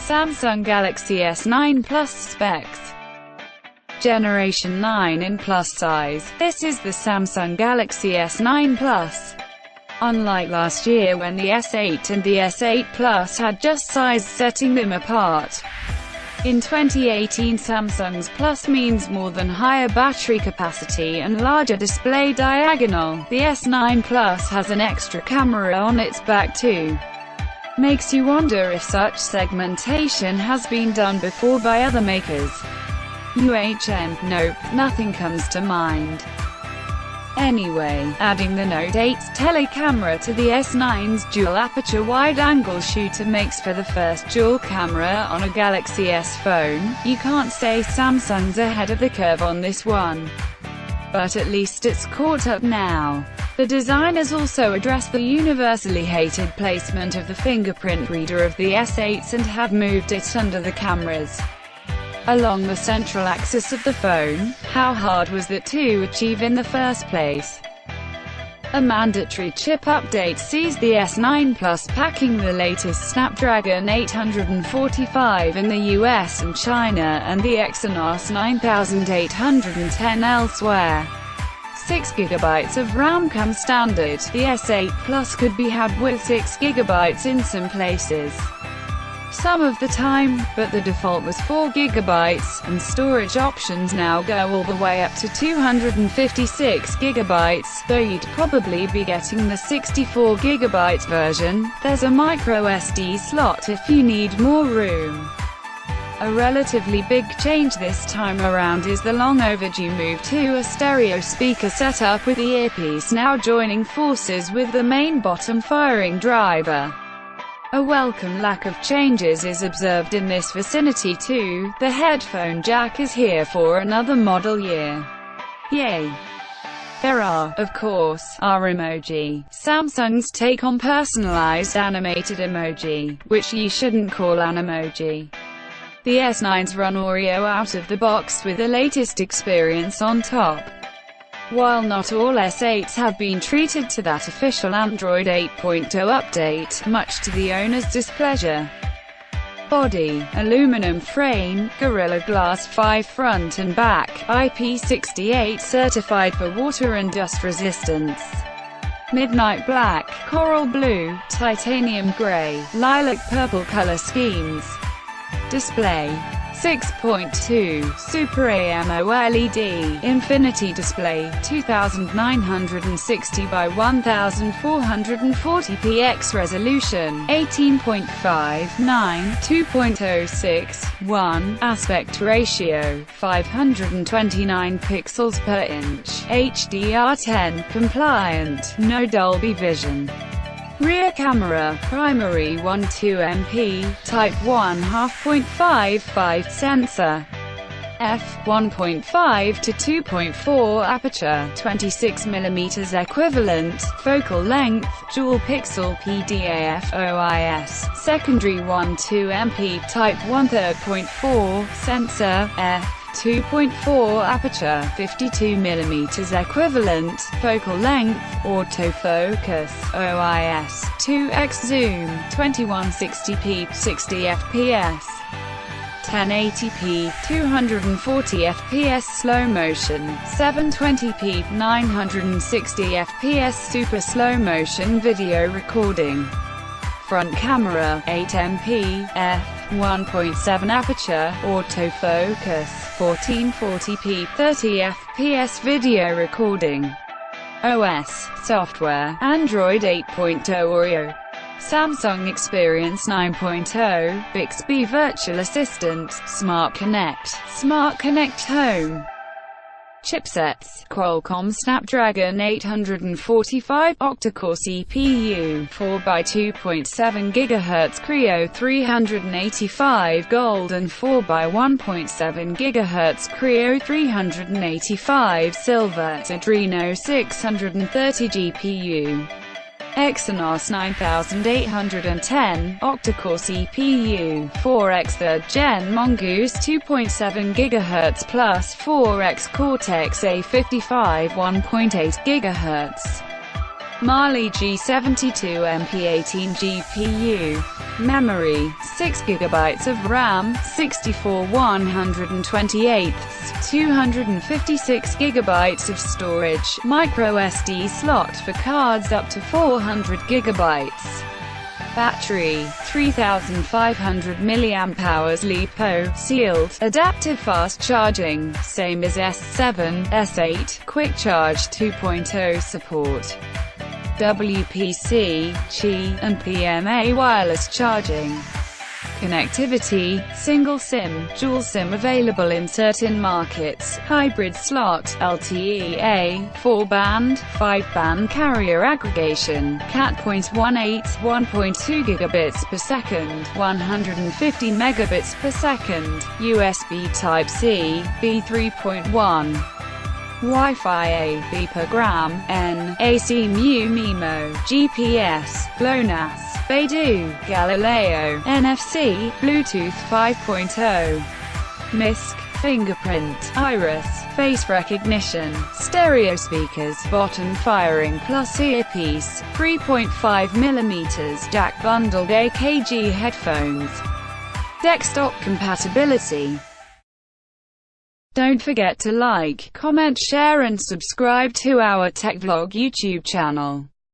Samsung Galaxy S9 Plus specs. Generation 9 in plus size. This is the Samsung Galaxy S9 Plus. Unlike last year when the S8 and the S8 Plus had just size setting them apart. In 2018, Samsung's Plus means more than higher battery capacity and larger display diagonal. The S9 Plus has an extra camera on its back too. Makes you wonder if such segmentation has been done before by other makers. Nope, nothing comes to mind. Anyway, adding the Note 8's telecamera to the S9's dual-aperture wide-angle shooter makes for the first dual camera on a Galaxy S phone. You can't say Samsung's ahead of the curve on this one. But at least it's caught up now. The designers also addressed the universally hated placement of the fingerprint reader of the S8s and have moved it under the cameras, along the central axis of the phone. How hard was that to achieve in the first place? A mandatory chip update sees the S9 Plus packing the latest Snapdragon 845 in the US and China, and the Exynos 9810 elsewhere. 6GB of RAM comes standard. The S8 Plus could be had with 6GB in some places, some of the time, but the default was 4GB, and storage options now go all the way up to 256GB, though you'd probably be getting the 64GB version. There's a microSD slot if you need more room. A relatively big change this time around is the long overdue move to a stereo speaker setup, with the earpiece now joining forces with the main bottom-firing driver. A welcome lack of changes is observed in this vicinity too. The headphone jack is here for another model year. Yay! There are, of course, our emoji. Samsung's take on personalized animated emoji, which you shouldn't call an emoji. The S9s run Oreo out of the box with the latest experience on top. While not all S8s have been treated to that official Android 8.0 update, much to the owner's displeasure. Body: aluminum frame, Gorilla Glass 5 front and back, IP68 certified for water and dust resistance. Midnight black, coral blue, titanium gray, lilac purple color schemes. Display: 6.2 Super AMOLED Infinity display, 2960 by 1440 px resolution, 18.59 2.06:1 aspect ratio, 529 pixels per inch, HDR10 compliant, no Dolby Vision. Rear camera, primary 12 MP, type 1 f/2.55 sensor, f1.5 to 2.4 aperture, 26mm equivalent, focal length, dual pixel PDAF OIS, secondary 12 MP, type 1/3.4 sensor, f2.4 aperture, 52mm equivalent, focal length, autofocus, OIS, 2x zoom, 2160p, 60fps, 1080p, 240fps slow motion, 720p, 960fps super slow motion video recording. Front camera, 8MP, f1.7 aperture, autofocus, 1440p, 30fps video recording. OS, software, Android 8.0 Oreo. Samsung Experience 9.0, Bixby Virtual Assistant, Smart Connect Home. Chipsets: Qualcomm Snapdragon 845 octa-core CPU, 4x2.7 GHz Kryo 385 Gold and 4x1.7 GHz Kryo 385 Silver, Adreno 630 GPU. Exynos 9810, octa-core CPU, 4x 3rd Gen Mongoose 2.7 GHz plus 4x Cortex A55 1.8 GHz. Mali-G72 MP18 GPU. Memory, 6GB of RAM, 64 128, 256GB of storage, microSD slot for cards up to 400GB. Battery, 3500 mAh, LiPo, sealed, adaptive fast charging, same as S7, S8, quick charge 2.0 support. WPC&PMA wireless charging. Connectivity, single SIM, dual SIM available in certain markets, hybrid slot, LTE-A, 4-band, 5-band carrier aggregation, Cat.18, 1.2 gigabits per second, 150 megabits per second, USB Type-C, B3.1. Wi-Fi A, B per gram, N, AC Mu MIMO, GPS, GLONASS, Beidou, Galileo, NFC, Bluetooth 5.0, MISC, fingerprint, iris, face recognition, stereo speakers, bottom firing plus earpiece, 3.5mm jack bundled AKG headphones. Desktop compatibility. Don't forget to like, comment, share and subscribe to our Tech Vlog YouTube channel.